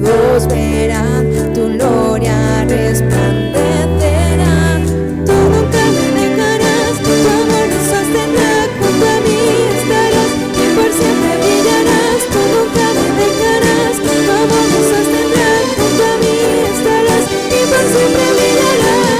todos verán tu gloria resplandecerá. Tú nunca me dejarás, tu amor me sostendrá, junto a mí estarás y por siempre brillarás. Tú nunca me dejarás, tu amor me sostendrá, junto a mí estarás y por siempre brillarás.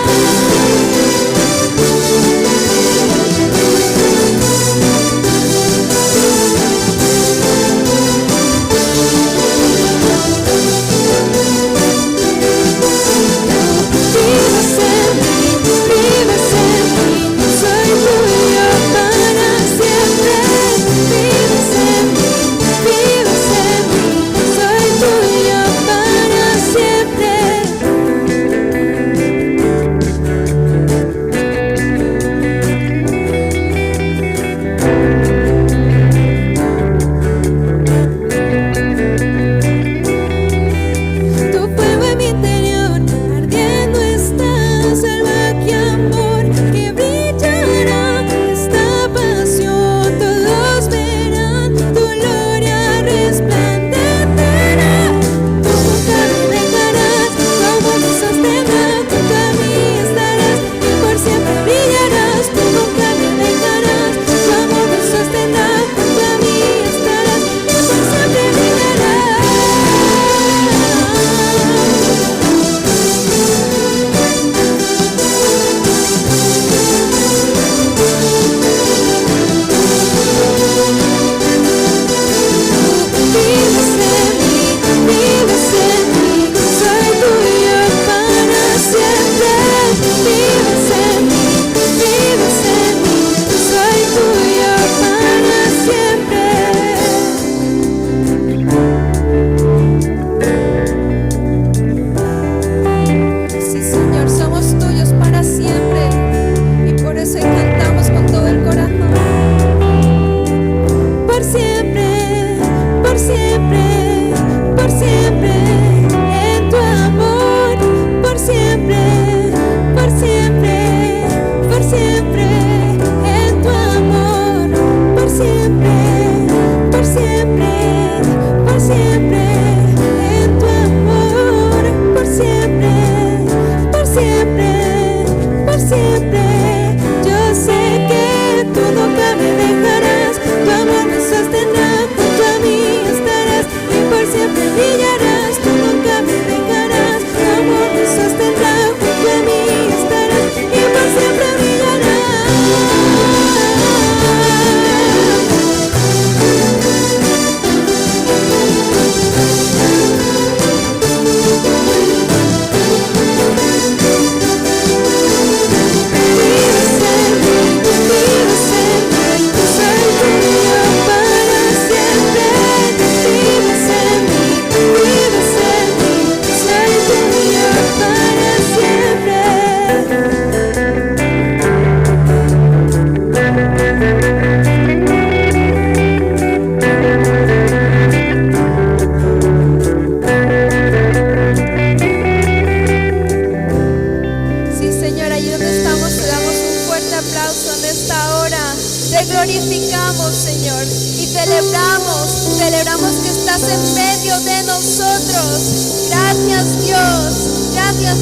Celebramos que estás en medio de nosotros. Gracias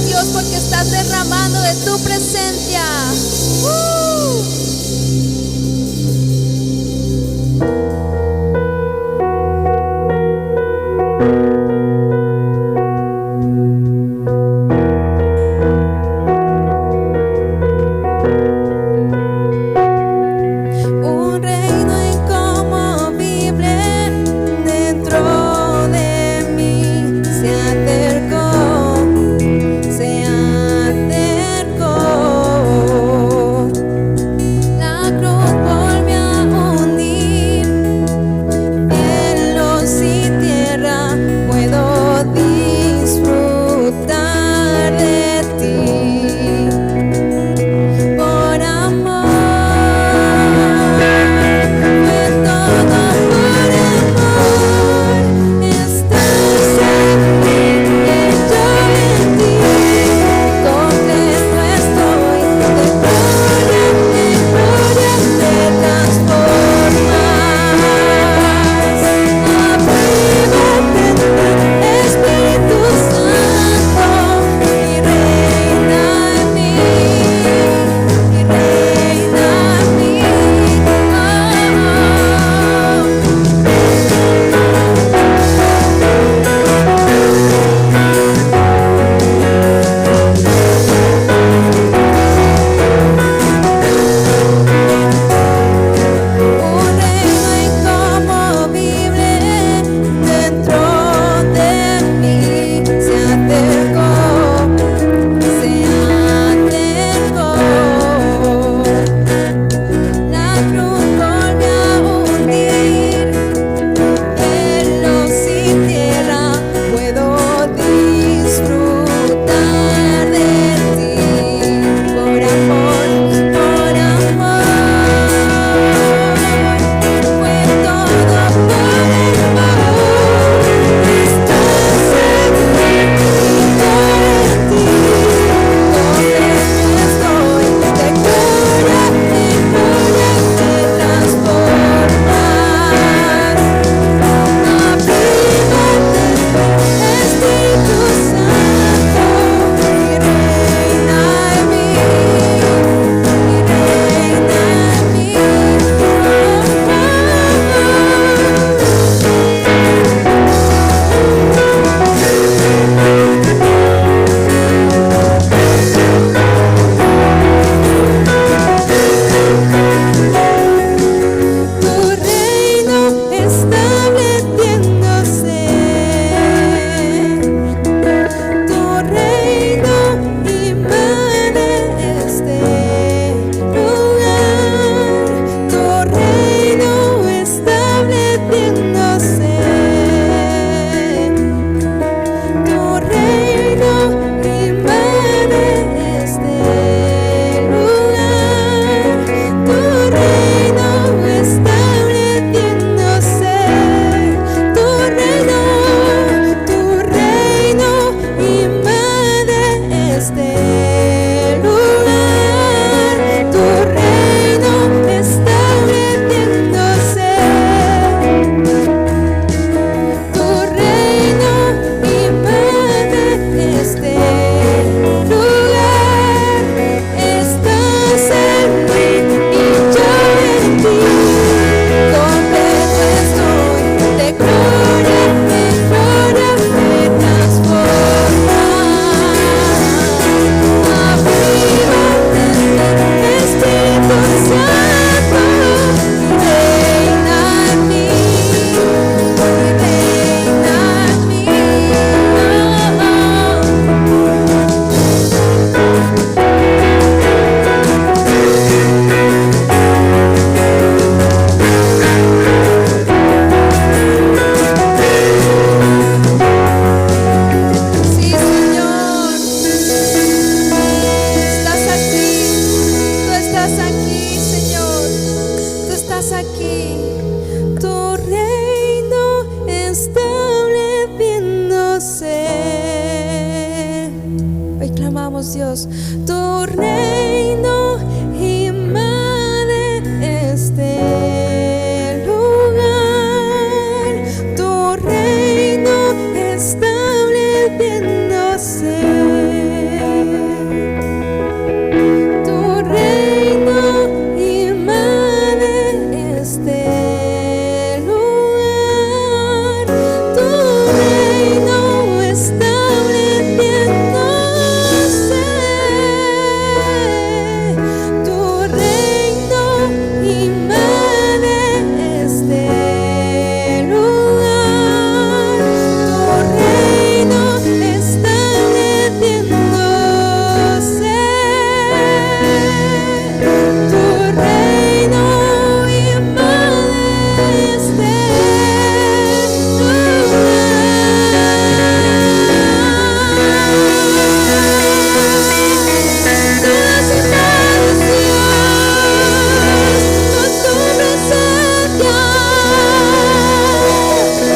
Dios, porque estás derramando de tu presencia. Se acercó. Dios. Tu reino invade este lugar, tu reino estableciéndose. Tu reino invade este lugar, tu reino estableciéndose. Tu reino invade este lugar, tu reino estableciéndose. Tu reino invade este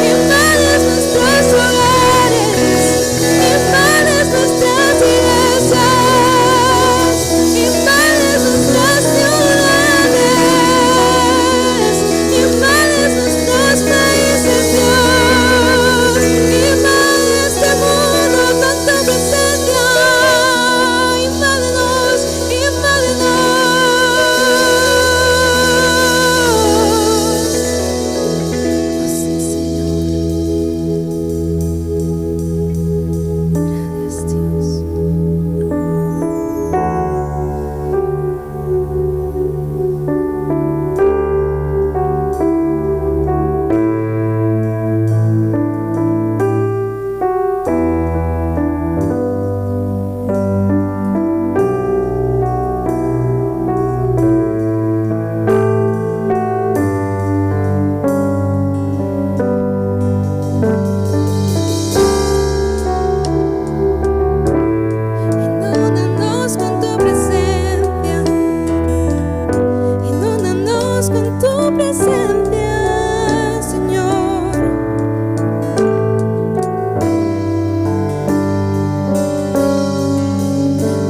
invades nuestros hogares, invades nuestras iglesias, invades nuestras ciudades, invades nuestros países, Dios, invade este mundo con tu presencia, invádenos, invádenos. Sí, Señor. Gracias, Dios. Inúndanos con tu presencia, inúndanos con tu presencia, Señor.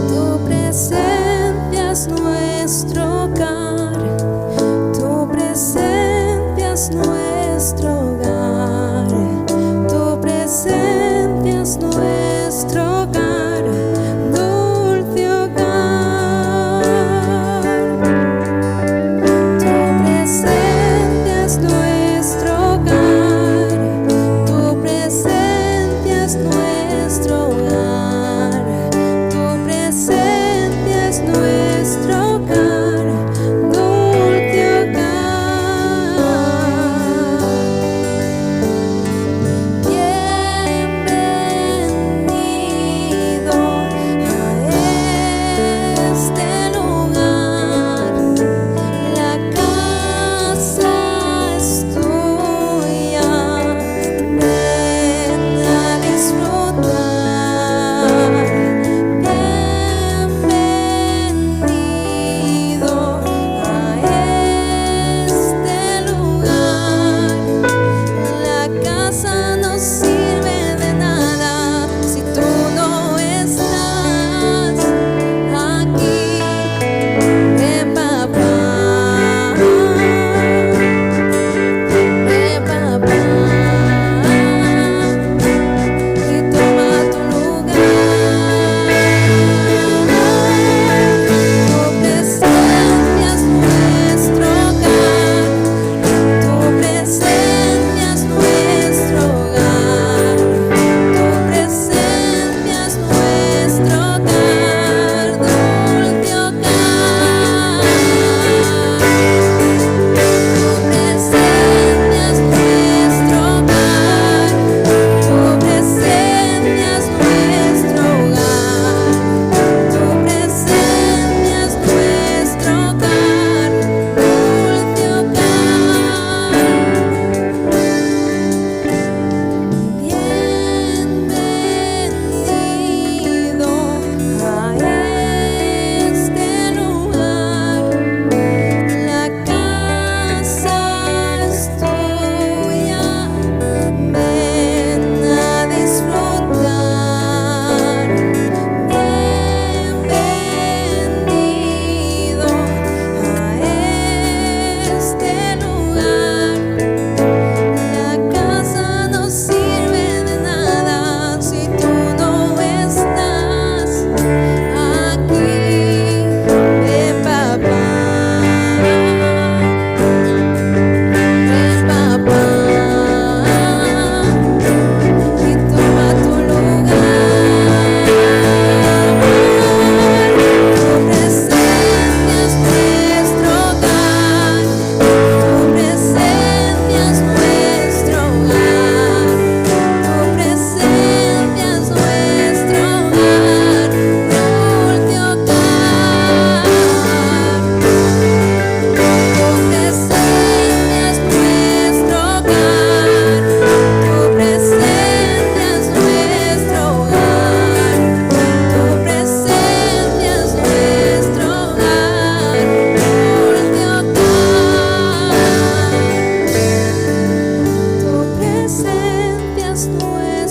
Tu presencia es nuestro hogar, tu presencia es nuestro hogar, tu presencia es nuestro hogar, dulce hogar. Tu presencia es nuestro hogar, tu presencia es nuestro hogar, tu presencia es nuestro hogar, dulce hogar.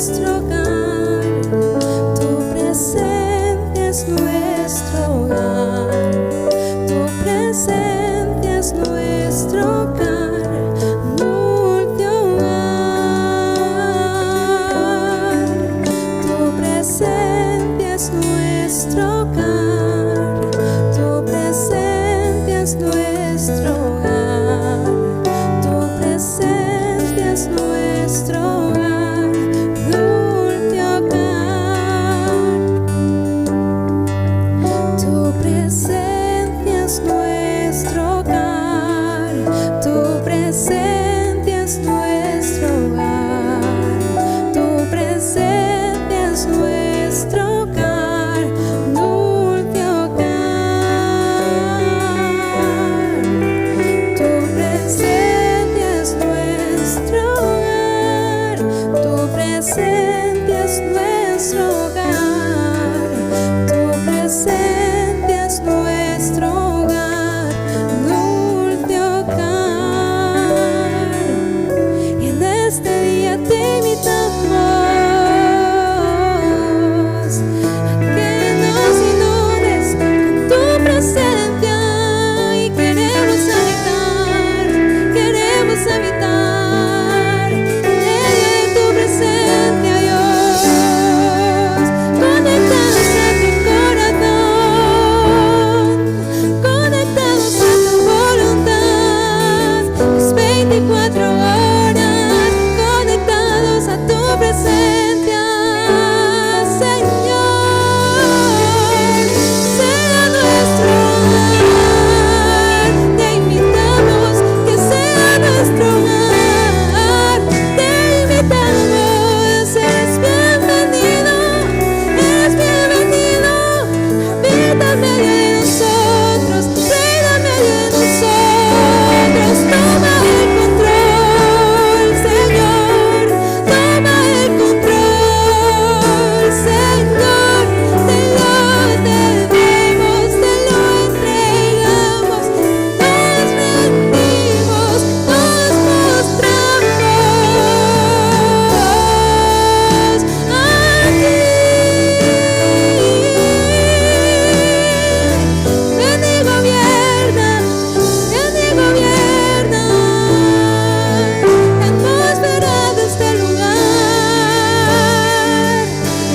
nuestro hogar, tu presencia es nuestro hogar, tu presencia es nuestro hogar, dulce hogar, tu presencia es nuestro hogar, tu presencia es nuestro hogar, tu presencia es nuestro hogar, dulce hogar, tu presencia es nuestro hogar, tu presencia es nuestro hogar, tu presencia es nuestro hogar, dulce hogar, tu presencia es nuestro hogar, tu presencia es nuestro hogar, tu presencia es nuestro hogar, dulce hogar. Y en este día te invitamos a que nos inundes con tu presencia y queremos habitar en medio de tu presencia, Dios, conectados a tu corazón, conectados a tu voluntad, las 24 horas, conectados a tu presencia, Señor, sea nuestro hogar, te invitamos que sea nuestro hogar, te invitamos, eres bienvenido, habita en medio de nosotros, reina en medio de nosotros, toma el control, Señor, toma el control, Señor, te lo entregamos, nos rendimos, nos mostramos a ti. Ven y gobierna, la atmósfera de este lugar,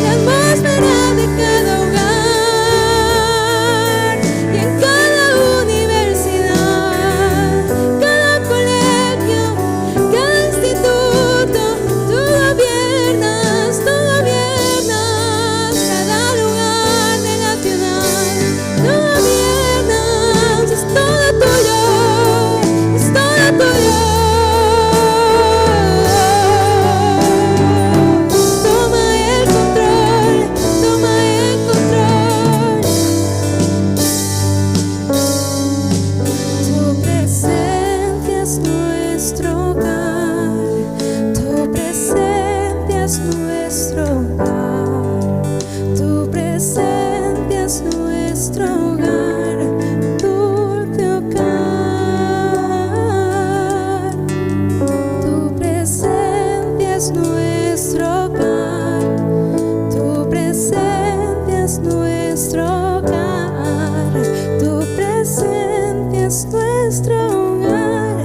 la atmósfera de cada hogar y en cada universidad, cada colegio, cada instituto, tú gobiernas cada lugar de la ciudad, tú gobiernas, es todo tuyo, es todo tuyo. Toma el control, toma el control. Tu presencia es nuestro hogar, tu presencia es nuestro hogar, tu presencia es nuestro hogar, dulce hogar, tu presencia es nuestro hogar, tu presencia es nuestro hogar, tu presencia es nuestro hogar,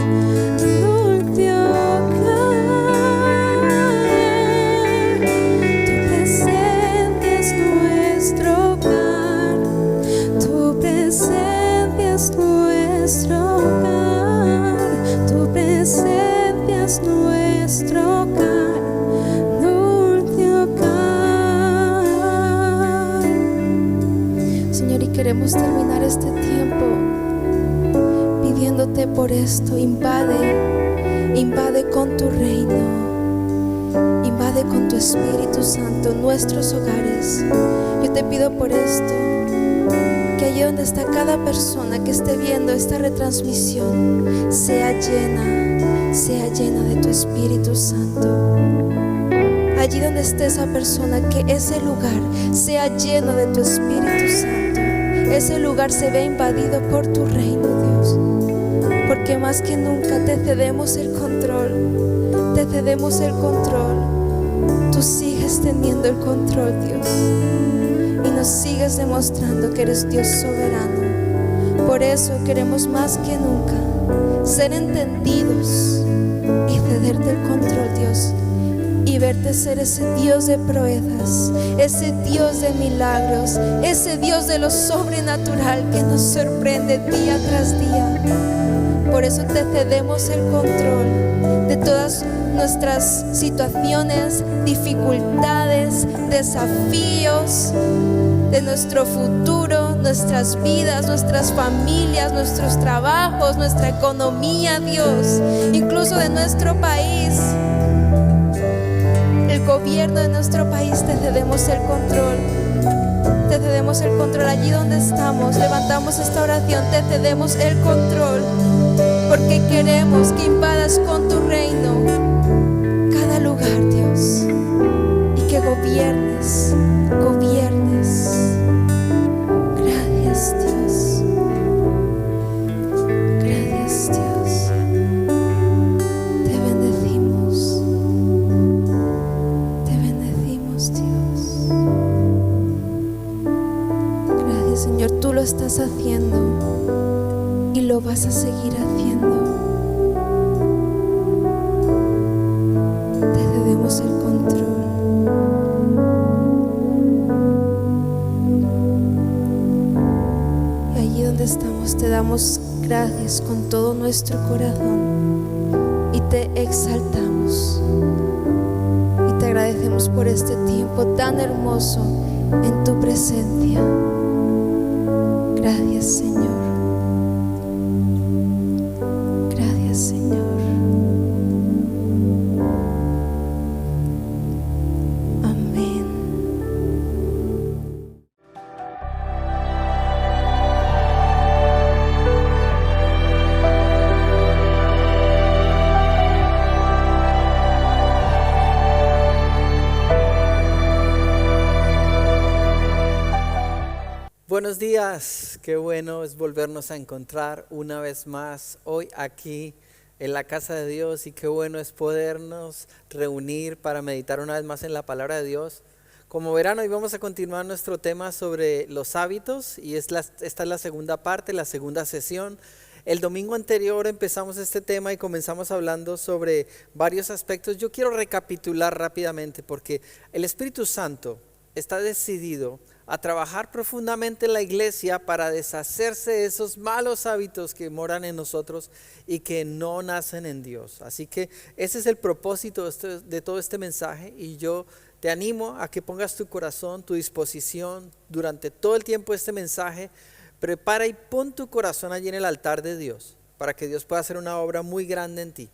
dulce hogar, tu presencia es nuestro hogar, tu presencia es nuestro hogar, tu presencia es nuestro hogar, dulce hogar. Señor, y queremos terminar este tiempo pidiéndote por esto, invade con tu reino, invade con tu Espíritu Santo nuestros hogares. Yo te pido por esto, que allí donde está cada persona que esté viendo esta retransmisión sea llena de tu Espíritu Santo. Allí donde esté esa persona, que ese lugar sea lleno de tu Espíritu Santo, ese lugar se ve invadido por tu reino, Dios, porque más que nunca te cedemos el control, te cedemos el control. Tú sigues teniendo el control, Dios, y nos sigues demostrando que eres Dios soberano. Por eso queremos más que nunca ser entendidos y cederte el control, Dios, y verte ser ese Dios de proezas, ese Dios de milagros, ese Dios de lo sobrenatural que nos sorprende día tras día. Por eso te cedemos el control de todas nuestras situaciones, dificultades, desafíos, de nuestro futuro, nuestras vidas, nuestras familias, nuestros trabajos, nuestra economía, Dios, incluso de nuestro país. El gobierno de nuestro país, te cedemos el control. Te cedemos el control allí donde estamos. Levantamos esta oración, te cedemos el control, porque queremos que invadas con tu reino cada lugar, Dios, y que gobiernes. Gracias, Dios. Gracias, Dios. Te bendecimos. Te bendecimos, Dios. Gracias, Señor. Tú lo estás haciendo y lo vas a seguir haciendo. Te cedemos el control. Y allí donde estamos te damos gracias con todo nuestro corazón y te exaltamos y te agradecemos por este tiempo tan hermoso en tu presencia. Gracias, Señor. Gracias, Señor. Amén. Buenos días, qué bueno es volvernos a encontrar una vez más hoy aquí en la casa de Dios, y qué bueno es podernos reunir para meditar una vez más en la palabra de Dios. Como verán, hoy vamos a continuar nuestro tema sobre los hábitos, y esta es la segunda parte, la segunda sesión. El domingo anterior empezamos este tema y comenzamos hablando sobre varios aspectos. Yo quiero recapitular rápidamente, porque el Espíritu Santo está decidido a trabajar profundamente en la iglesia para deshacerse de esos malos hábitos que moran en nosotros y que no nacen en Dios. Así que ese es el propósito de todo este mensaje, y yo te animo a que pongas tu corazón, tu disposición durante todo el tiempo de este mensaje. Prepara y pon tu corazón allí en el altar de Dios para que Dios pueda hacer una obra muy grande en ti.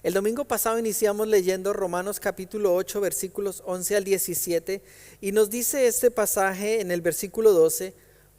El domingo pasado iniciamos leyendo Romanos capítulo 8, versículos 11 al 17, y nos dice este pasaje en el versículo 12: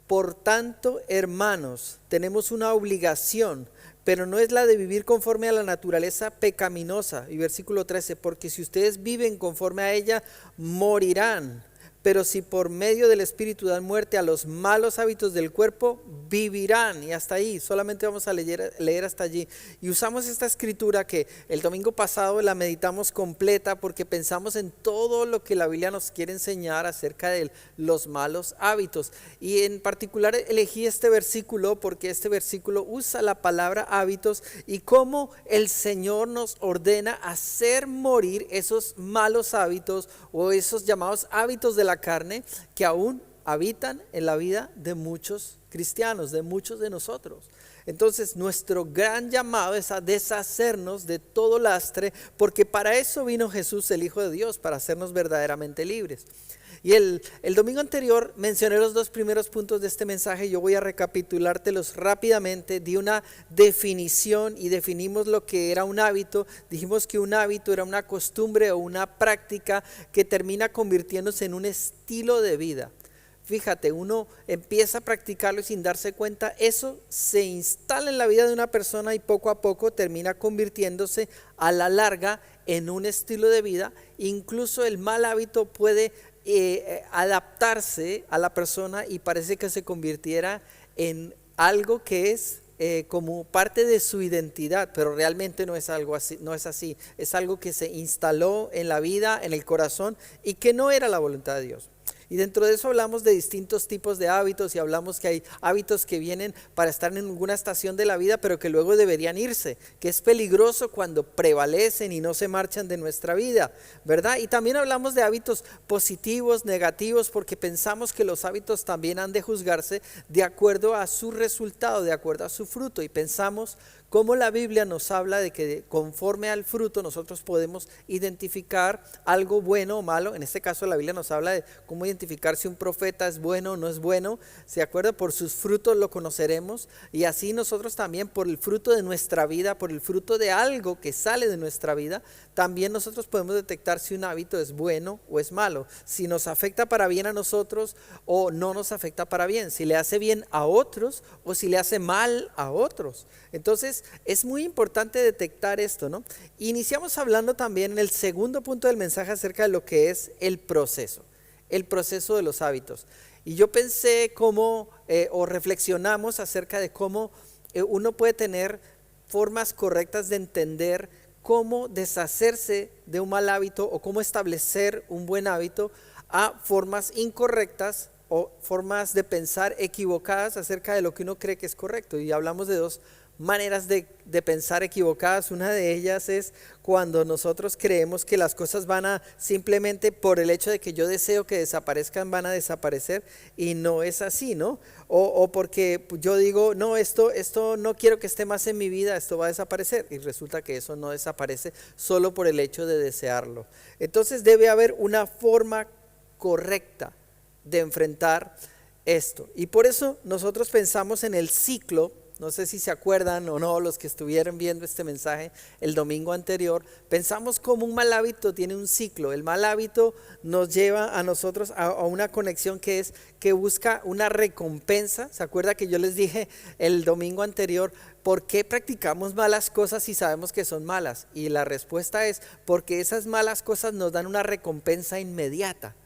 por tanto, hermanos, tenemos una obligación, pero no es la de vivir conforme a la naturaleza pecaminosa. Y versículo 13: porque si ustedes viven conforme a ella, morirán. Pero si por medio del Espíritu dan muerte a los malos hábitos del cuerpo, vivirán. Y hasta ahí, solamente vamos a leer hasta allí. Y usamos esta escritura que el domingo pasado la meditamos completa, porque pensamos en todo lo que la Biblia nos quiere enseñar acerca de los malos hábitos. Y en particular elegí este versículo porque este versículo usa la palabra hábitos y cómo el Señor nos ordena hacer morir esos malos hábitos, o esos llamados hábitos de la carne, que aún habitan en la vida de muchos cristianos, de muchos de nosotros. Entonces nuestro gran llamado es a deshacernos de todo lastre, porque para eso vino Jesús, el Hijo de Dios, para hacernos verdaderamente libres. Y el domingo anterior mencioné los dos primeros puntos de este mensaje. Yo voy a recapitulártelos rápidamente. Di una definición y definimos lo que era un hábito. Dijimos que un hábito era una costumbre o una práctica que termina convirtiéndose en un estilo de vida. Fíjate, uno empieza a practicarlo y sin darse cuenta, eso se instala en la vida de una persona y poco a poco termina convirtiéndose a la larga en un estilo de vida. Incluso el mal hábito puede adaptarse a la persona y parece que se convirtiera en algo que es como parte de su identidad, pero realmente no es algo así, no es así. Es algo que se instaló en la vida, en el corazón, y que no era la voluntad de Dios. Y dentro de eso hablamos de distintos tipos de hábitos y hablamos que hay hábitos que vienen para estar en alguna estación de la vida, pero que luego deberían irse, que es peligroso cuando prevalecen y no se marchan de nuestra vida, ¿verdad? Y también hablamos de hábitos positivos, negativos, porque pensamos que los hábitos también han de juzgarse de acuerdo a su resultado, de acuerdo a su fruto, y pensamos cómo la Biblia nos habla de que conforme al fruto nosotros podemos identificar algo bueno o malo. En este caso la Biblia nos habla de cómo identificar si un profeta es bueno o no es bueno. ¿Se acuerda? Por sus frutos lo conoceremos, y así nosotros también por el fruto de nuestra vida, por el fruto de algo que sale de nuestra vida, también nosotros podemos detectar si un hábito es bueno o es malo, si nos afecta para bien a nosotros o no nos afecta para bien, si le hace bien a otros o si le hace mal a otros. Entonces es muy importante detectar esto, ¿no? Iniciamos hablando también en el segundo punto del mensaje acerca de lo que es el proceso de los hábitos. Y yo pensé cómo, o reflexionamos acerca de cómo uno puede tener formas correctas de entender cómo deshacerse de un mal hábito o cómo establecer un buen hábito a formas incorrectas o formas de pensar equivocadas acerca de lo que uno cree que es correcto. Y hablamos de dos maneras de pensar equivocadas. Una de ellas es cuando nosotros creemos que las cosas van a simplemente por el hecho de que yo deseo que desaparezcan van a desaparecer, y no es así, ¿no? O porque yo digo, no, esto no quiero que esté más en mi vida, esto va a desaparecer, y resulta que eso no desaparece solo por el hecho de desearlo. Entonces debe haber una forma correcta de enfrentar esto, y por eso nosotros pensamos en el ciclo. No sé si se acuerdan o no los que estuvieron viendo este mensaje el domingo anterior. Pensamos como un mal hábito tiene un ciclo. El mal hábito nos lleva a nosotros a una conexión que es que busca una recompensa. ¿Se acuerda que yo les dije el domingo anterior por qué practicamos malas cosas si sabemos que son malas? Y la respuesta es porque esas malas cosas nos dan una recompensa inmediata.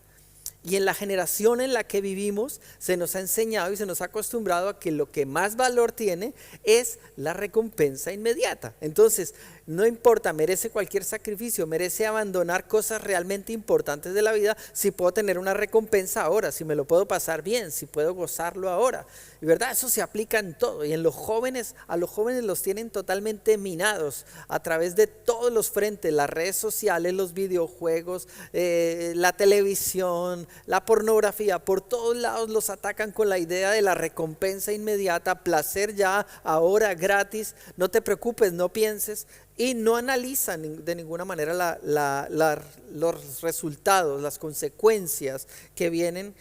Y en la generación en la que vivimos se nos ha enseñado y se nos ha acostumbrado a que lo que más valor tiene es la recompensa inmediata. Entonces, no importa, merece cualquier sacrificio, merece abandonar cosas realmente importantes de la vida si puedo tener una recompensa ahora, si me lo puedo pasar bien, si puedo gozarlo ahora. Y verdad, eso se aplica en todo. Y en los jóvenes, a los jóvenes los tienen totalmente minados a través de todos los frentes: las redes sociales, los videojuegos, la televisión, la pornografía. Por todos lados los atacan con la idea de la recompensa inmediata, placer ya, ahora, gratis. No te preocupes, no pienses. Y no analizan de ninguna manera los resultados, las consecuencias que vienen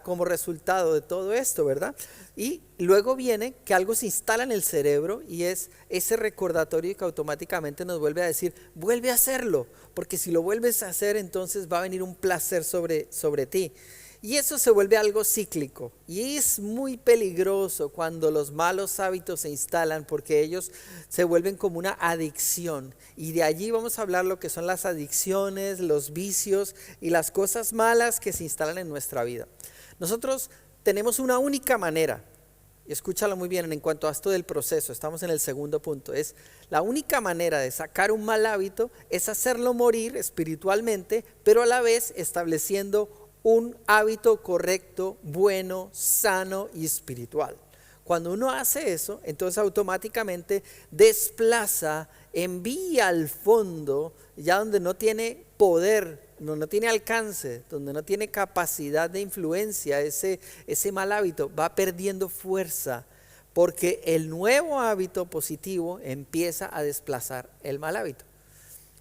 como resultado de todo esto, ¿verdad? Y luego viene que algo se instala en el cerebro, y es ese recordatorio que automáticamente nos vuelve a decir, vuelve a hacerlo, porque si lo vuelves a hacer entonces va a venir un placer sobre ti. Y eso se vuelve algo cíclico, y es muy peligroso cuando los malos hábitos se instalan, porque ellos se vuelven como una adicción. Y de allí vamos a hablar lo que son las adicciones, los vicios y las cosas malas que se instalan en nuestra vida. Nosotros tenemos una única manera, y escúchalo muy bien en cuanto a esto del proceso, estamos en el segundo punto, es la única manera de sacar un mal hábito es hacerlo morir espiritualmente, pero a la vez estableciendo un hábito correcto, bueno, sano y espiritual. Cuando uno hace eso, entonces automáticamente desplaza, envía al fondo, ya donde no tiene poder, donde no tiene alcance, donde no tiene capacidad de influencia, ese mal hábito va perdiendo fuerza, porque el nuevo hábito positivo empieza a desplazar el mal hábito.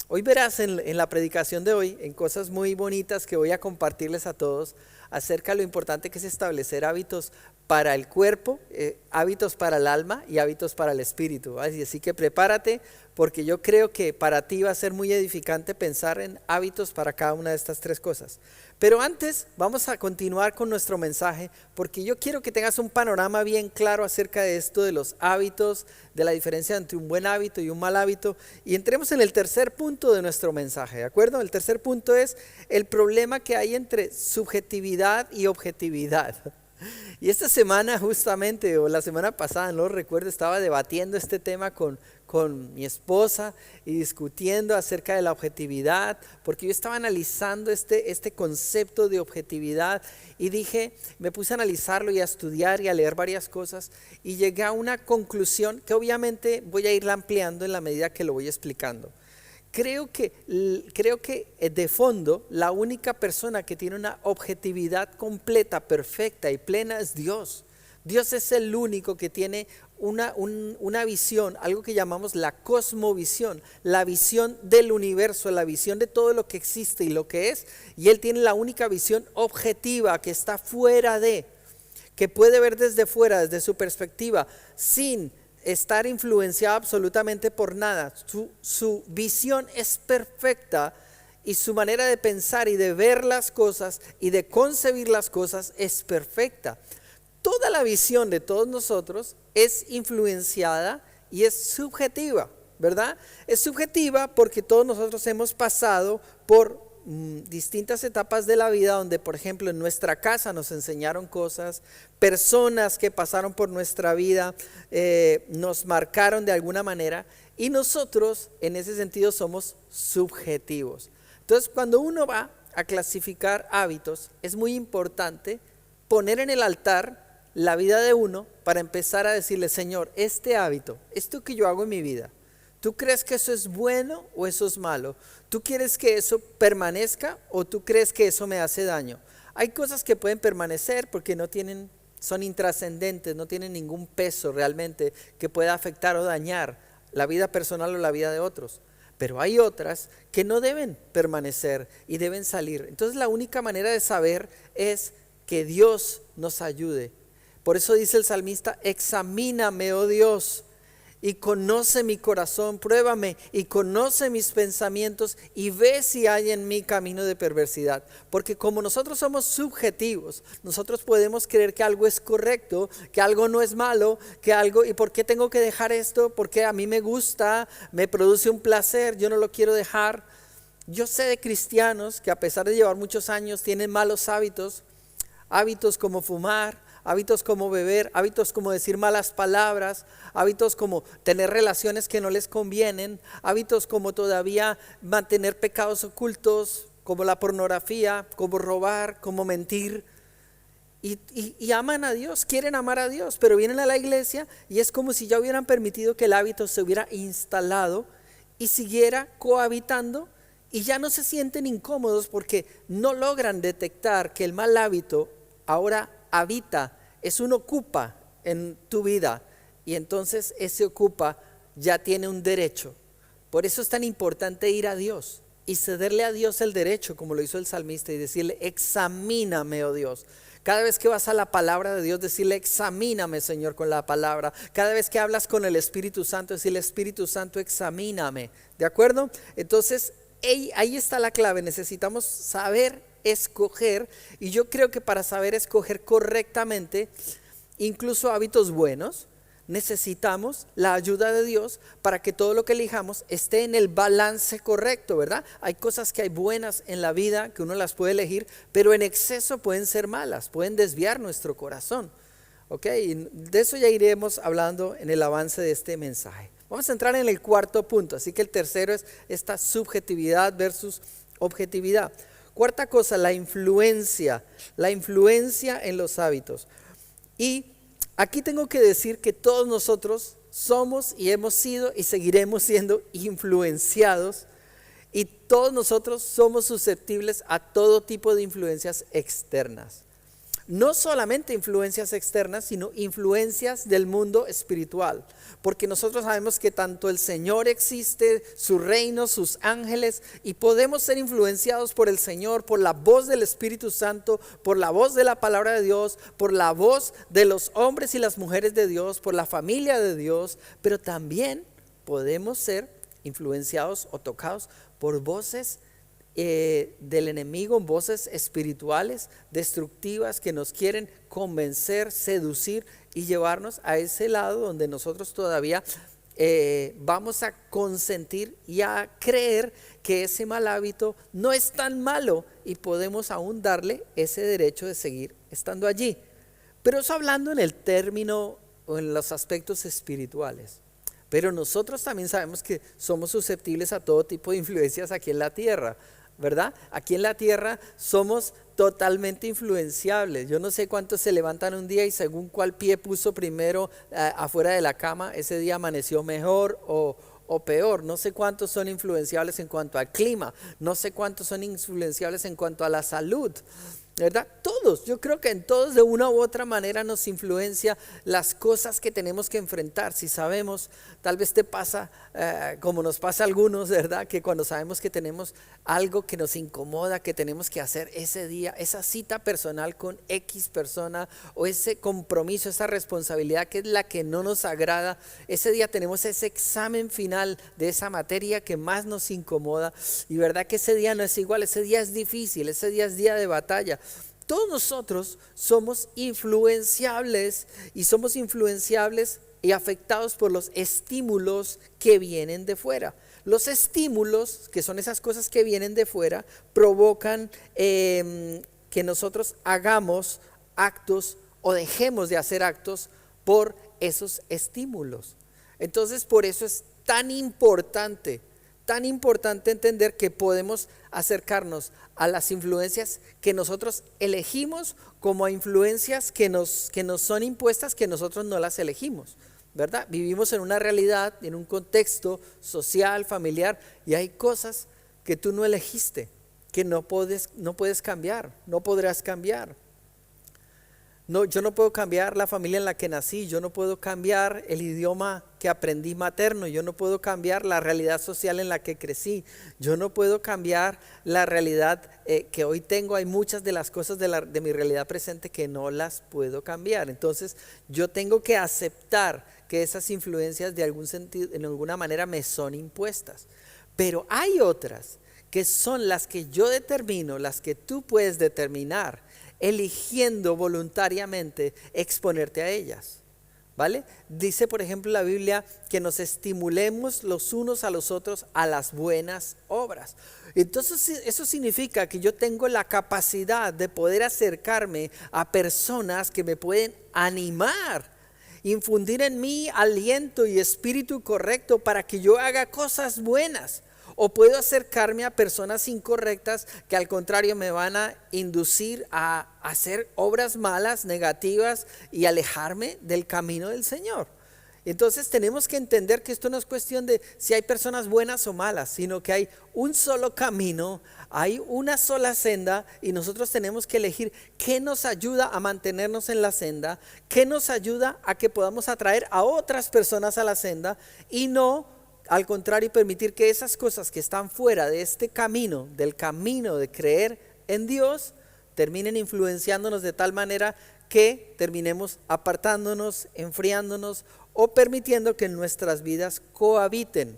Hoy verás en la predicación de hoy, en cosas muy bonitas que voy a compartirles a todos, acerca de lo importante que es establecer hábitos para el cuerpo, hábitos para el alma y hábitos para el espíritu. Así que prepárate, porque yo creo que para ti va a ser muy edificante pensar en hábitos para cada una de estas tres cosas. Pero antes vamos a continuar con nuestro mensaje, porque yo quiero que tengas un panorama bien claro acerca de esto de los hábitos, de la diferencia entre un buen hábito y un mal hábito, y entremos en el tercer punto de nuestro mensaje, ¿de acuerdo? El tercer punto es el problema que hay entre subjetividad y objetividad. Y esta semana justamente, o la semana pasada, no recuerdo, estaba debatiendo este tema con mi esposa y discutiendo acerca de la objetividad, porque yo estaba analizando este concepto de objetividad y me puse a analizarlo y a estudiar y a leer varias cosas y llegué a una conclusión que obviamente voy a irla ampliando en la medida que lo voy explicando. Creo que de fondo la única persona que tiene una objetividad completa, perfecta y plena es Dios. Dios es el único que tiene una visión, algo que llamamos la cosmovisión, la visión del universo, la visión de todo lo que existe y lo que es. Y Él tiene la única visión objetiva que está fuera que puede ver desde fuera, desde su perspectiva, sin estar influenciado absolutamente por nada. Su visión es perfecta y su manera de pensar y de ver las cosas y de concebir las cosas es perfecta. Toda la visión de todos nosotros es influenciada y es subjetiva, ¿verdad? Es subjetiva porque todos nosotros hemos pasado por distintas etapas de la vida donde, por ejemplo, en nuestra casa nos enseñaron cosas, personas que pasaron por nuestra vida nos marcaron de alguna manera y nosotros en ese sentido somos subjetivos. Entonces, cuando uno va a clasificar hábitos, es muy importante poner en el altar la vida de uno para empezar a decirle: Señor, este hábito, esto que yo hago en mi vida, ¿tú crees que eso es bueno o eso es malo? ¿Tú quieres que eso permanezca o tú crees que eso me hace daño? Hay cosas que pueden permanecer porque son intrascendentes, no tienen ningún peso realmente que pueda afectar o dañar la vida personal o la vida de otros. Pero hay otras que no deben permanecer y deben salir. Entonces la única manera de saber es que Dios nos ayude. Por eso dice el salmista: examíname, oh Dios, y conoce mi corazón, pruébame y conoce mis pensamientos y ve si hay en mí camino de perversidad. Porque como nosotros somos subjetivos, nosotros podemos creer que algo es correcto, que algo no es malo, ¿y por qué tengo que dejar esto? Porque a mí me gusta, me produce un placer, yo no lo quiero dejar. Yo sé de cristianos que a pesar de llevar muchos años tienen malos hábitos como fumar, hábitos como beber, hábitos como decir malas palabras, hábitos como tener relaciones que no les convienen, hábitos como todavía mantener pecados ocultos, como la pornografía, como robar, como mentir. Y aman a Dios, quieren amar a Dios, pero vienen a la iglesia y es como si ya hubieran permitido que el hábito se hubiera instalado y siguiera cohabitando, y ya no se sienten incómodos porque no logran detectar que el mal hábito ahora habita, es un ocupa en tu vida, y entonces ese ocupa ya tiene un derecho. Por eso es tan importante ir a Dios y cederle a Dios el derecho, como lo hizo el salmista, y decirle: examíname, oh Dios. Cada vez que vas a la palabra de Dios, decirle: examíname, Señor, con la palabra. Cada vez que hablas con el Espíritu Santo, decirle: Espíritu Santo, examíname. ¿De acuerdo? Entonces ahí está la clave. Necesitamos saber escoger, y yo creo que para saber escoger correctamente, incluso hábitos buenos, necesitamos la ayuda de Dios para que todo lo que elijamos esté en el balance correcto, ¿verdad? Hay cosas que hay buenas en la vida que uno las puede elegir, pero en exceso pueden ser malas, pueden desviar nuestro corazón. ¿Ok? Y de eso ya iremos hablando en el avance de este mensaje. Vamos a entrar en el cuarto punto, así que el tercero es esta subjetividad versus objetividad. Cuarta cosa, la influencia en los hábitos. Y aquí tengo que decir que todos nosotros somos y hemos sido y seguiremos siendo influenciados, y todos nosotros somos susceptibles a todo tipo de influencias externas. No solamente influencias externas, sino influencias del mundo espiritual, porque nosotros sabemos que tanto el Señor existe, su reino, sus ángeles, y podemos ser influenciados por el Señor, por la voz del Espíritu Santo, por la voz de la palabra de Dios, por la voz de los hombres y las mujeres de Dios, por la familia de Dios, pero también podemos ser influenciados o tocados por voces del enemigo, voces espirituales destructivas que nos quieren convencer, seducir y llevarnos a ese lado donde nosotros todavía vamos a consentir y a creer que ese mal hábito no es tan malo y podemos aún darle ese derecho de seguir estando allí. Pero eso hablando en el término o en los aspectos espirituales. Pero nosotros también sabemos que somos susceptibles a todo tipo de influencias aquí en la tierra, ¿verdad? Aquí en la tierra somos totalmente influenciables. Yo no sé cuántos se levantan un día y según cuál pie puso primero afuera de la cama, ese día amaneció mejor o peor. No sé cuántos son influenciables en cuanto al clima, no sé cuántos son influenciables en cuanto a la salud, ¿verdad? Todos, yo creo que en todos de una u otra manera nos influencia las cosas que tenemos que enfrentar. Si sabemos, tal vez te pasa como nos pasa a algunos, ¿verdad? Que cuando sabemos que tenemos algo que nos incomoda, que tenemos que hacer ese día, esa cita personal con X persona o ese compromiso, esa responsabilidad que es la que no nos agrada, ese día tenemos ese examen final de esa materia que más nos incomoda y verdad que ese día no es igual, ese día es difícil, ese día es día de batalla. Todos nosotros somos influenciables y afectados por los estímulos que vienen de fuera. Los estímulos, que son esas cosas que vienen de fuera, provocan que nosotros hagamos actos o dejemos de hacer actos por esos estímulos. Entonces, por eso es tan importante entender que podemos acercarnos a las influencias que nosotros elegimos como a influencias que nos son impuestas, que nosotros no las elegimos, ¿verdad? Vivimos en una realidad, en un contexto social, familiar, y hay cosas que tú no elegiste, que no puedes cambiar, no podrás cambiar. No, yo no puedo cambiar la familia en la que nací, yo no puedo cambiar el idioma que aprendí materno, yo no puedo cambiar la realidad social en la que crecí, yo no puedo cambiar la realidad que hoy tengo. Hay muchas de las cosas de mi realidad presente que no las puedo cambiar. Entonces yo tengo que aceptar que esas influencias de algún sentido, en alguna manera me son impuestas. Pero hay otras que son las que yo determino, las que tú puedes determinar, eligiendo voluntariamente exponerte a ellas, ¿vale? Dice, por ejemplo, la Biblia que nos estimulemos los unos a los otros a las buenas obras. Entonces, eso significa que yo tengo la capacidad de poder acercarme a personas que me pueden animar, infundir en mí aliento y espíritu correcto para que yo haga cosas buenas. O puedo acercarme a personas incorrectas que al contrario me van a inducir a hacer obras malas, negativas y alejarme del camino del Señor. Entonces tenemos que entender que esto no es cuestión de si hay personas buenas o malas, sino que hay un solo camino, hay una sola senda y nosotros tenemos que elegir qué nos ayuda a mantenernos en la senda, qué nos ayuda a que podamos atraer a otras personas a la senda y no al contrario permitir que esas cosas que están fuera de este camino, del camino de creer en Dios, terminen influenciándonos de tal manera que terminemos apartándonos, enfriándonos o permitiendo que en nuestras vidas cohabiten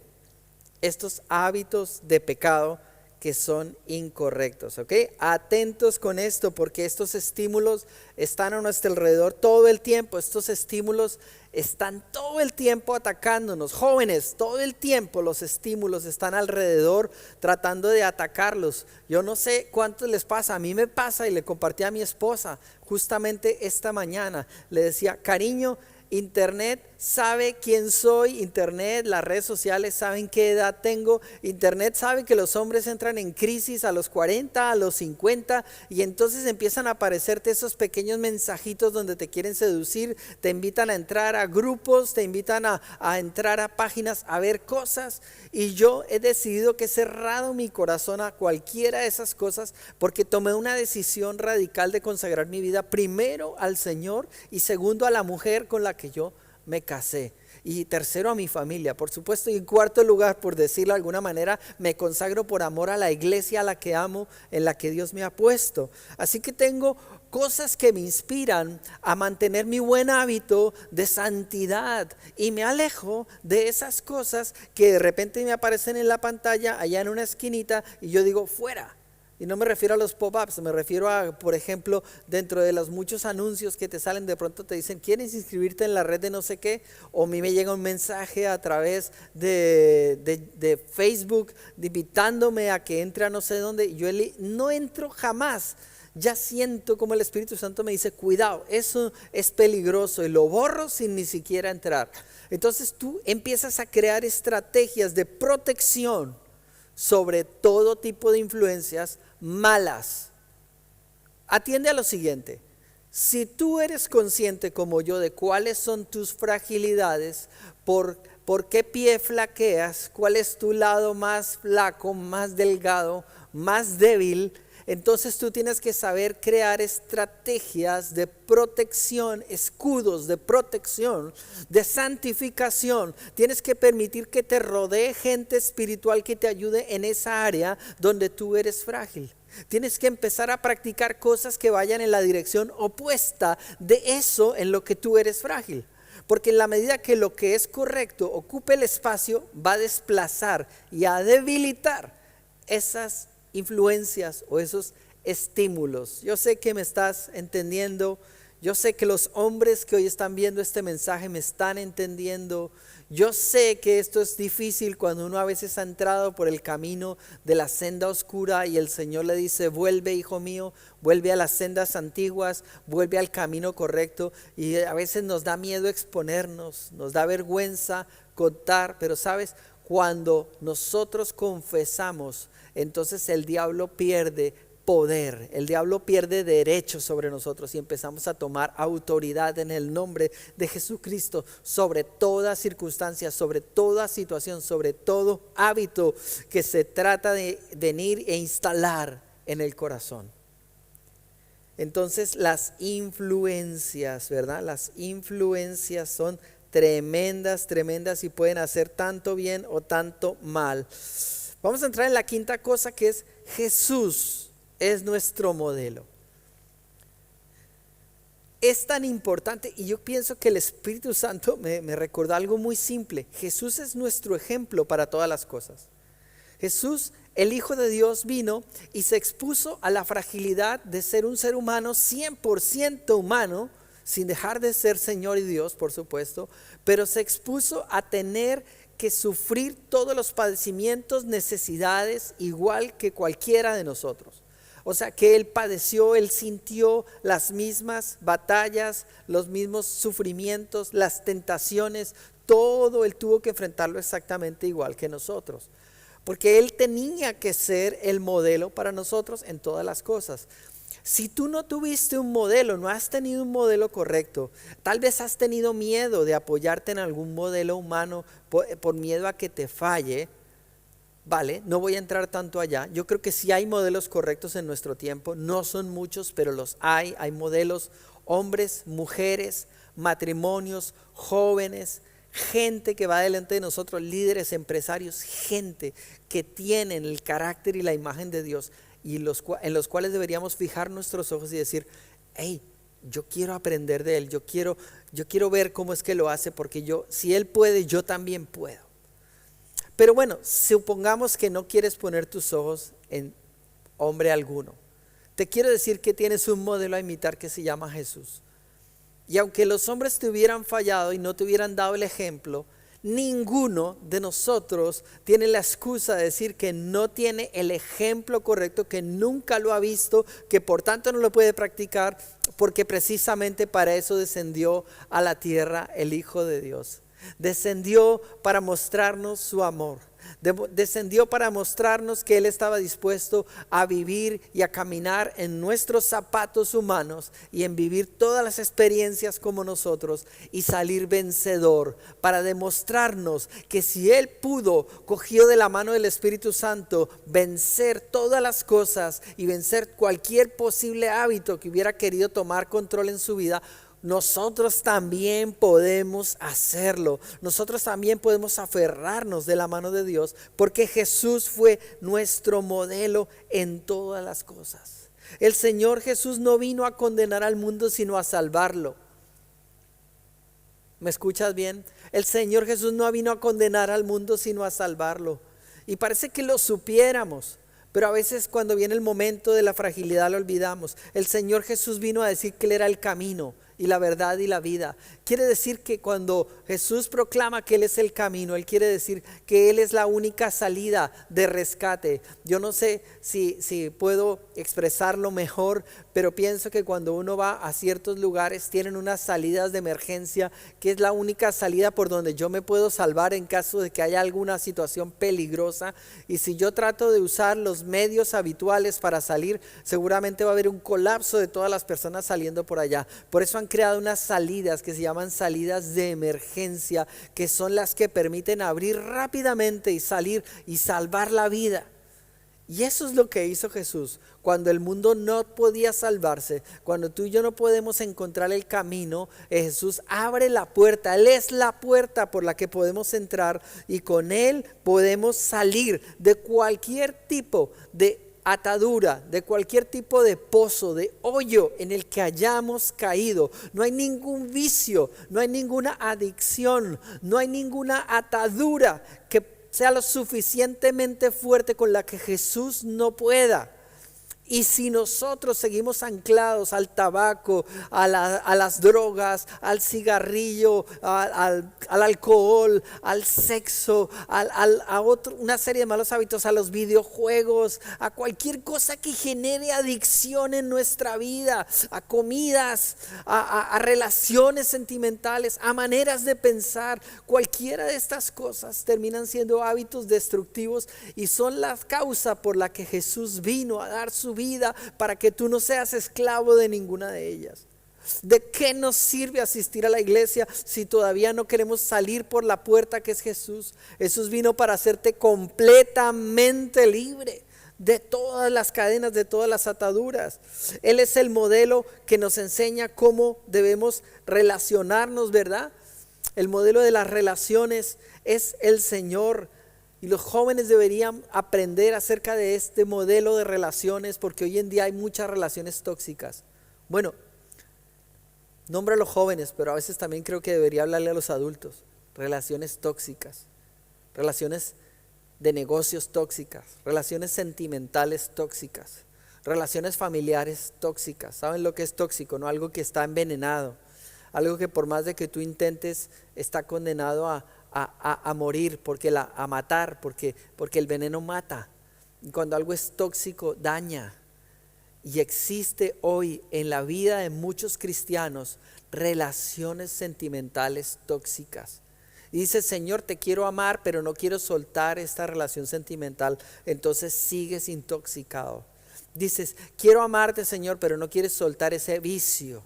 estos hábitos de pecado que son incorrectos, ¿ok? Atentos con esto porque estos estímulos están a nuestro alrededor todo el tiempo. Estos estímulos están todo el tiempo atacándonos. Jóvenes, todo el tiempo los estímulos están alrededor tratando de atacarlos. Yo no sé cuántos les pasa, a mí me pasa y le compartí a mi esposa justamente esta mañana. Le decía, cariño, Internet sabe quién soy, Internet, las redes sociales saben qué edad tengo, Internet sabe que los hombres entran en crisis a los 40, a los 50 y entonces empiezan a aparecerte esos pequeños mensajitos donde te quieren seducir, te invitan a entrar a grupos, te invitan a entrar a páginas a ver cosas y yo he decidido que he cerrado mi corazón a cualquiera de esas cosas porque tomé una decisión radical de consagrar mi vida primero al Señor y segundo a la mujer con la que yo me casé y tercero a mi familia, por supuesto, y en cuarto lugar, por decirlo de alguna manera, me consagro por amor a la iglesia a la que amo, en la que Dios me ha puesto. Así que tengo cosas que me inspiran a mantener mi buen hábito de santidad y me alejo de esas cosas que de repente me aparecen en la pantalla allá en una esquinita y yo digo fuera. Y no me refiero a los pop-ups, me refiero a, por ejemplo, dentro de los muchos anuncios que te salen, de pronto te dicen, ¿quieres inscribirte en la red de no sé qué? O a mí me llega un mensaje a través de Facebook invitándome a que entre a no sé dónde. Yo no entro jamás. ya siento como el Espíritu Santo me dice, cuidado, eso es peligroso, y lo borro sin ni siquiera entrar. Entonces tú empiezas a crear estrategias de protección sobre todo tipo de influencias malas. Atiende a lo siguiente: si tú eres consciente como yo de cuáles son tus fragilidades, por qué pie flaqueas, cuál es tu lado más flaco, más delgado, más débil, entonces tú tienes que saber crear estrategias de protección, escudos de protección, de santificación. Tienes que permitir que te rodee gente espiritual que te ayude en esa área donde tú eres frágil. Tienes que empezar a practicar cosas que vayan en la dirección opuesta de eso en lo que tú eres frágil. Porque en la medida que lo que es correcto ocupe el espacio, va a desplazar y a debilitar esas influencias o esos estímulos. Yo sé que me estás entendiendo. Yo sé que los hombres que hoy están viendo este mensaje me están entendiendo. Yo sé que esto es difícil cuando uno a veces ha entrado por el camino de la senda oscura y el Señor le dice, vuelve, hijo mío, vuelve a las sendas antiguas, vuelve al camino correcto. Y a veces nos da miedo exponernos, nos da vergüenza contar, pero sabes, cuando nosotros confesamos, entonces el diablo pierde poder, el diablo pierde derecho sobre nosotros y empezamos a tomar autoridad en el nombre de Jesucristo sobre toda circunstancia, sobre toda situación, sobre todo hábito que se trata de venir e instalar en el corazón. Entonces las influencias, ¿verdad? Las influencias son tremendas, tremendas y pueden hacer tanto bien o tanto mal. Vamos a entrar en la quinta cosa, que es Jesús es nuestro modelo. Es tan importante, y yo pienso que el Espíritu Santo me recordó algo muy simple. Jesús es nuestro ejemplo para todas las cosas. Jesús, el Hijo de Dios, vino y se expuso a la fragilidad de ser un ser humano 100% humano, sin dejar de ser Señor y Dios, por supuesto, pero se expuso a tener que sufrir todos los padecimientos, necesidades, igual que cualquiera de nosotros. O sea que Él padeció, Él sintió las mismas batallas, los mismos sufrimientos, las tentaciones, todo Él tuvo que enfrentarlo exactamente igual que nosotros. Porque Él tenía que ser el modelo para nosotros en todas las cosas. Si tú no tuviste un modelo, no has tenido un modelo correcto, tal vez has tenido miedo de apoyarte en algún modelo humano por miedo a que te falle, vale, no voy a entrar tanto allá. Yo creo que sí hay modelos correctos en nuestro tiempo, no son muchos, pero los hay modelos, hombres, mujeres, matrimonios, jóvenes, gente que va delante de nosotros, líderes, empresarios, gente que tienen el carácter y la imagen de Dios y en los cuales deberíamos fijar nuestros ojos y decir, hey, yo quiero aprender de Él, yo quiero ver cómo es que lo hace, porque si Él puede, yo también puedo. Pero bueno, supongamos que no quieres poner tus ojos en hombre alguno. Te quiero decir que tienes un modelo a imitar que se llama Jesús. Y aunque los hombres te hubieran fallado y no te hubieran dado el ejemplo, ninguno de nosotros tiene la excusa de decir que no tiene el ejemplo correcto, que nunca lo ha visto, que por tanto no lo puede practicar, porque precisamente para eso descendió a la tierra el Hijo de Dios. Descendió para mostrarnos su amor. Descendió para mostrarnos que Él estaba dispuesto a vivir y a caminar en nuestros zapatos humanos y en vivir todas las experiencias como nosotros y salir vencedor, para demostrarnos que si Él pudo, cogió de la mano del Espíritu Santo, vencer todas las cosas y vencer cualquier posible hábito que hubiera querido tomar control en su vida, nosotros también podemos hacerlo. Nosotros también podemos aferrarnos de la mano de Dios, porque Jesús fue nuestro modelo en todas las cosas. El Señor Jesús no vino a condenar al mundo, sino a salvarlo. ¿Me escuchas bien? El Señor Jesús no vino a condenar al mundo, sino a salvarlo. Y parece que lo supiéramos, pero a veces cuando viene el momento de la fragilidad lo olvidamos. El Señor Jesús vino a decir que Él era el camino, y la verdad y la vida. Quiere decir que cuando Jesús proclama que Él es el camino, Él quiere decir que Él es la única salida de rescate. Yo no sé si puedo expresarlo mejor, pero pienso que cuando uno va a ciertos lugares tienen unas salidas de emergencia, que es la única salida por donde yo me puedo salvar en caso de que haya alguna situación peligrosa. Y si yo trato de usar los medios habituales para salir, seguramente va a haber un colapso de todas las personas saliendo por allá. Por eso han creado unas salidas que se llaman salidas de emergencia, que son las que permiten abrir rápidamente y salir y salvar la vida. Y eso es lo que hizo Jesús. Cuando el mundo no podía salvarse, cuando tú y yo no podemos encontrar el camino, Jesús abre la puerta. Él es la puerta por la que podemos entrar y con Él podemos salir de cualquier tipo de atadura, de cualquier tipo de pozo, de hoyo en el que hayamos caído. No hay ningún vicio, no hay ninguna adicción, no hay ninguna atadura que sea lo suficientemente fuerte con la que Jesús no pueda. Y si nosotros seguimos anclados al tabaco, a las drogas, al cigarrillo, al alcohol, al sexo, a una serie de malos hábitos, a los videojuegos, a cualquier cosa que genere adicción en nuestra vida, a comidas, a relaciones sentimentales, a maneras de pensar, cualquiera de estas cosas terminan siendo hábitos destructivos y son la causa por la que Jesús vino a dar su vida para que tú no seas esclavo de ninguna de ellas. ¿De qué nos sirve asistir a la iglesia si todavía no queremos salir por la puerta que es Jesús? Jesús vino para hacerte completamente libre de todas las cadenas, de todas las ataduras. Él es el modelo que nos enseña cómo debemos relacionarnos, ¿verdad? El modelo de las relaciones es el Señor. Y los jóvenes deberían aprender acerca de este modelo de relaciones, porque hoy en día hay muchas relaciones tóxicas. Bueno, nombro a los jóvenes, pero a veces también creo que debería hablarle a los adultos. Relaciones tóxicas, relaciones de negocios tóxicas, relaciones sentimentales tóxicas, relaciones familiares tóxicas. ¿Saben lo que es tóxico? No, algo que está envenenado, algo que por más de que tú intentes está condenado a morir, a matar, porque el veneno mata. Y cuando algo es tóxico, daña. Y existe hoy en la vida de muchos cristianos relaciones sentimentales tóxicas. Y dice, Señor, te quiero amar, pero no quiero soltar esta relación sentimental. Entonces sigues intoxicado. Dices, quiero amarte, Señor, pero no quieres soltar ese vicio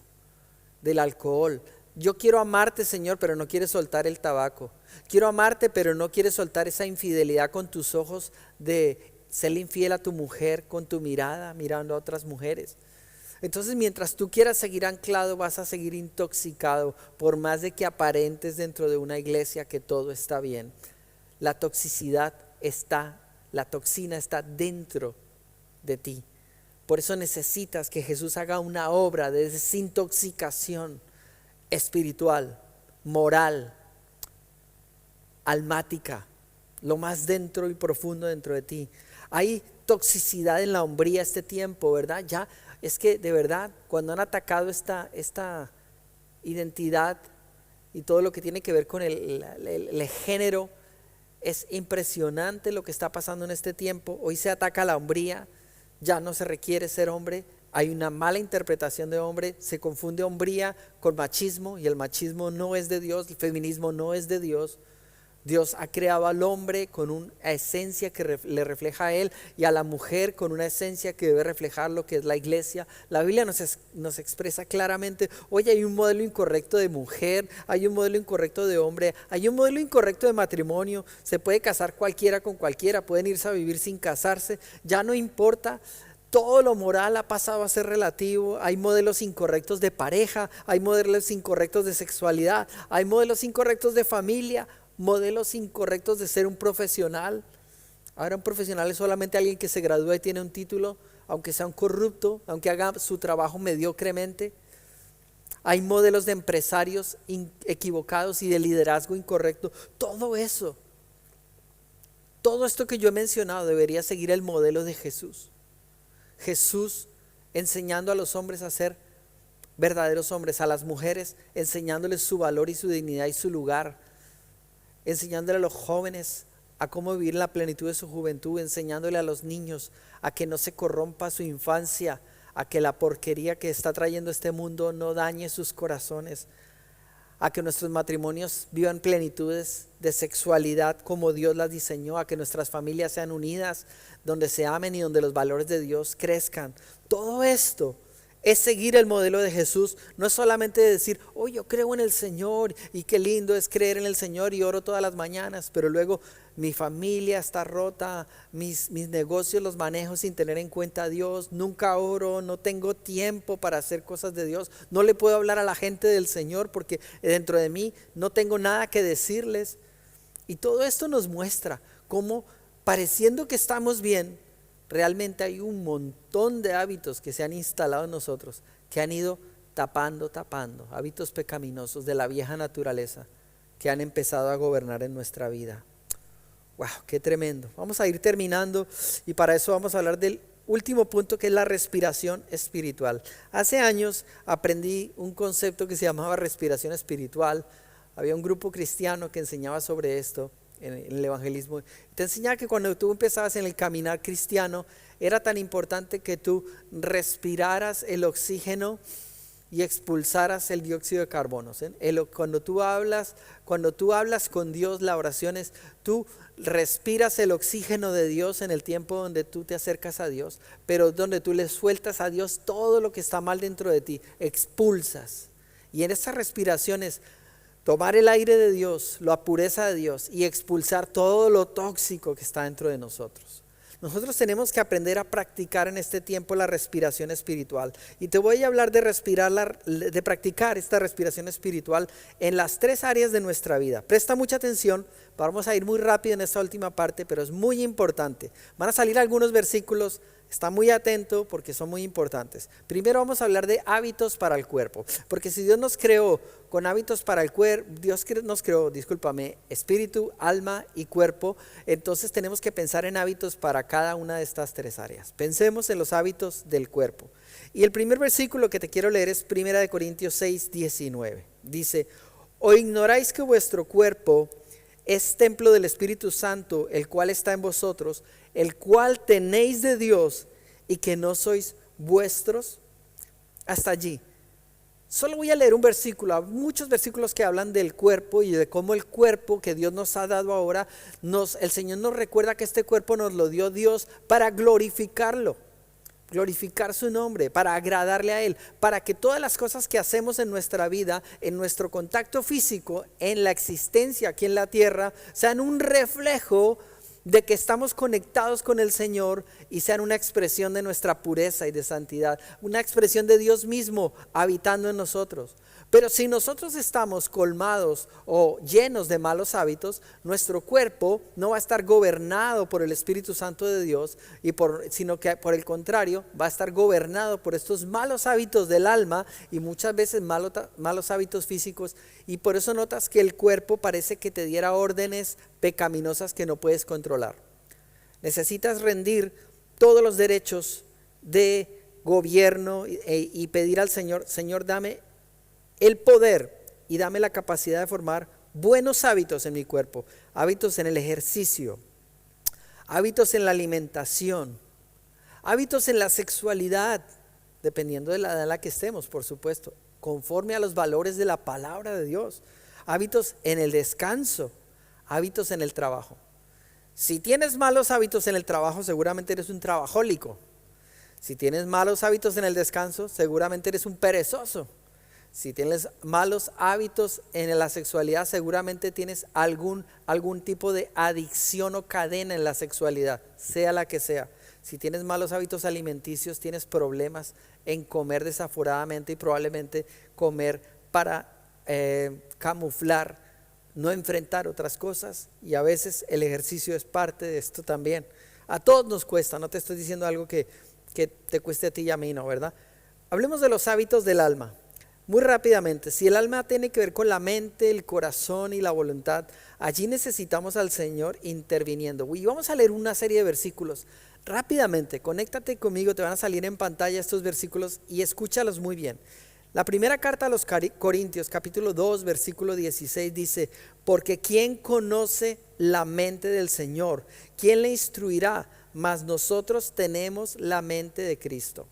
del alcohol. Yo quiero amarte, Señor, pero no quieres soltar el tabaco. Quiero amarte, pero no quieres soltar esa infidelidad con tus ojos de ser infiel a tu mujer con tu mirada, mirando a otras mujeres. Entonces, mientras tú quieras seguir anclado, vas a seguir intoxicado, por más de que aparentes dentro de una iglesia que todo está bien. La toxicidad la toxina está dentro de ti. Por eso necesitas que Jesús haga una obra de desintoxicación espiritual, moral, almática, lo más dentro y profundo dentro de ti. Hay toxicidad en la hombría este tiempo, ¿verdad? Ya es que de verdad, cuando han atacado esta identidad y todo lo que tiene que ver con el género, es impresionante lo que está pasando en este tiempo. Hoy se ataca la hombría, ya no se requiere ser hombre. Hay una mala interpretación de hombre, se confunde hombría con machismo y el machismo no es de Dios, el feminismo no es de Dios. Dios ha creado al hombre con una esencia que le refleja a él y a la mujer con una esencia que debe reflejar lo que es la iglesia. La Biblia nos expresa claramente, oye, hay un modelo incorrecto de mujer, hay un modelo incorrecto de hombre, hay un modelo incorrecto de matrimonio, se puede casar cualquiera con cualquiera, pueden irse a vivir sin casarse, ya no importa. Todo lo moral ha pasado a ser relativo. Hay modelos incorrectos de pareja, hay modelos incorrectos de sexualidad, hay modelos incorrectos de familia, modelos incorrectos de ser un profesional. Ahora un profesional es solamente alguien que se gradúa y tiene un título, aunque sea un corrupto, aunque haga su trabajo mediocremente. Hay modelos de empresarios equivocados y de liderazgo incorrecto. Todo eso, todo esto que yo he mencionado debería seguir el modelo de Jesús. Jesús enseñando a los hombres a ser verdaderos hombres, a las mujeres enseñándoles su valor y su dignidad y su lugar, enseñándole a los jóvenes a cómo vivir en la plenitud de su juventud, enseñándole a los niños a que no se corrompa su infancia, a que la porquería que está trayendo este mundo no dañe sus corazones, a que nuestros matrimonios vivan plenitudes de sexualidad como Dios las diseñó, a que nuestras familias sean unidas, donde se amen y donde los valores de Dios crezcan. Todo esto es seguir el modelo de Jesús. No es solamente decir, oh, yo creo en el Señor y qué lindo es creer en el Señor y oro todas las mañanas, pero luego mi familia está rota, mis negocios los manejo sin tener en cuenta a Dios, nunca oro, no tengo tiempo para hacer cosas de Dios, no le puedo hablar a la gente del Señor porque dentro de mí no tengo nada que decirles. Y todo esto nos muestra cómo, pareciendo que estamos bien, realmente hay un montón de hábitos que se han instalado en nosotros, que han ido tapando, hábitos pecaminosos de la vieja naturaleza que han empezado a gobernar en nuestra vida. ¡Wow! ¡Qué tremendo! Vamos a ir terminando y para eso vamos a hablar del último punto, que es la respiración espiritual. Hace años aprendí un concepto que se llamaba respiración espiritual. Había un grupo cristiano que enseñaba sobre esto en el evangelismo. Te enseñaba que cuando tú empezabas en el caminar cristiano, era tan importante que tú respiraras el oxígeno y expulsaras el dióxido de carbono. Cuando tú hablas con Dios, la oración es, tú respiras el oxígeno de Dios en el tiempo donde tú te acercas a Dios, pero donde tú le sueltas a Dios todo lo que está mal dentro de ti, expulsas. Y en esas respiraciones, tomar el aire de Dios, la pureza de Dios y expulsar todo lo tóxico que está dentro de nosotros. Nosotros tenemos que aprender a practicar en este tiempo la respiración espiritual. Y te voy a hablar de practicar esta respiración espiritual en las 3 áreas de nuestra vida. Presta mucha atención, vamos a ir muy rápido en esta última parte, pero es muy importante. Van a salir algunos versículos, está muy atento porque son muy importantes. Primero vamos a hablar de hábitos para el cuerpo, porque si Dios nos creó con hábitos para el cuerpo, Dios nos creó, espíritu, alma y cuerpo, entonces tenemos que pensar en hábitos para cada una de estas 3 áreas. Pensemos en los hábitos del cuerpo. Y el primer versículo que te quiero leer es 1 Corintios 6, 19. Dice, ¿o ignoráis que vuestro cuerpo es templo del Espíritu Santo, el cual está en vosotros, el cual tenéis de Dios y que no sois vuestros? Hasta allí. Solo voy a leer un versículo, hay muchos versículos que hablan del cuerpo y de cómo el cuerpo que Dios nos ha dado ahora, el Señor nos recuerda que este cuerpo nos lo dio Dios para glorificarlo, glorificar su nombre, para agradarle a Él, para que todas las cosas que hacemos en nuestra vida, en nuestro contacto físico, en la existencia aquí en la tierra, sean un reflejo de que estamos conectados con el Señor y sean una expresión de nuestra pureza y de santidad, una expresión de Dios mismo habitando en nosotros. Pero si nosotros estamos colmados o llenos de malos hábitos, nuestro cuerpo no va a estar gobernado por el Espíritu Santo de Dios, sino que por el contrario va a estar gobernado por estos malos hábitos del alma y muchas veces malos hábitos físicos. Y por eso notas que el cuerpo parece que te diera órdenes pecaminosas que no puedes controlar. Necesitas rendir todos los derechos de gobierno y pedir al Señor, Señor, dame el poder y dame la capacidad de formar buenos hábitos en mi cuerpo, hábitos en el ejercicio, hábitos en la alimentación, hábitos en la sexualidad, dependiendo de la edad en la que estemos, por supuesto, conforme a los valores de la palabra de Dios, hábitos en el descanso, hábitos en el trabajo. Si tienes malos hábitos en el trabajo, seguramente eres un trabajólico. Si tienes malos hábitos en el descanso, seguramente eres un perezoso. Si tienes malos hábitos en la sexualidad, seguramente tienes algún tipo de adicción o cadena en la sexualidad, sea la que sea. Si tienes malos hábitos alimenticios, tienes problemas en comer desaforadamente y probablemente comer para camuflar, no enfrentar otras cosas. Y a veces el ejercicio es parte de esto también. A todos nos cuesta, no te estoy diciendo algo que te cueste a ti y a mí, ¿no? ¿Verdad? Hablemos de los hábitos del alma. Muy rápidamente, si el alma tiene que ver con la mente, el corazón y la voluntad, allí necesitamos al Señor interviniendo. Y vamos a leer una serie de versículos. Rápidamente, conéctate conmigo, te van a salir en pantalla estos versículos y escúchalos muy bien. La primera carta a los Corintios, capítulo 2, versículo 16 dice, porque ¿quién conoce la mente del Señor? ¿Quién le instruirá? Mas nosotros tenemos la mente de Cristo.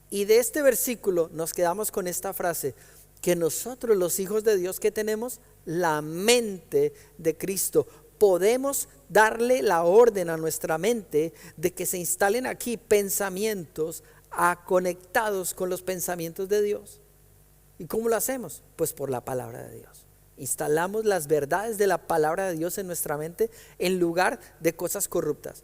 Y de este versículo nos quedamos con esta frase, que nosotros los hijos de Dios que tenemos la mente de Cristo. Podemos darle la orden a nuestra mente de que se instalen aquí pensamientos conectados con los pensamientos de Dios. ¿Y cómo lo hacemos? Pues por la palabra de Dios. Instalamos las verdades de la palabra de Dios en nuestra mente en lugar de cosas corruptas.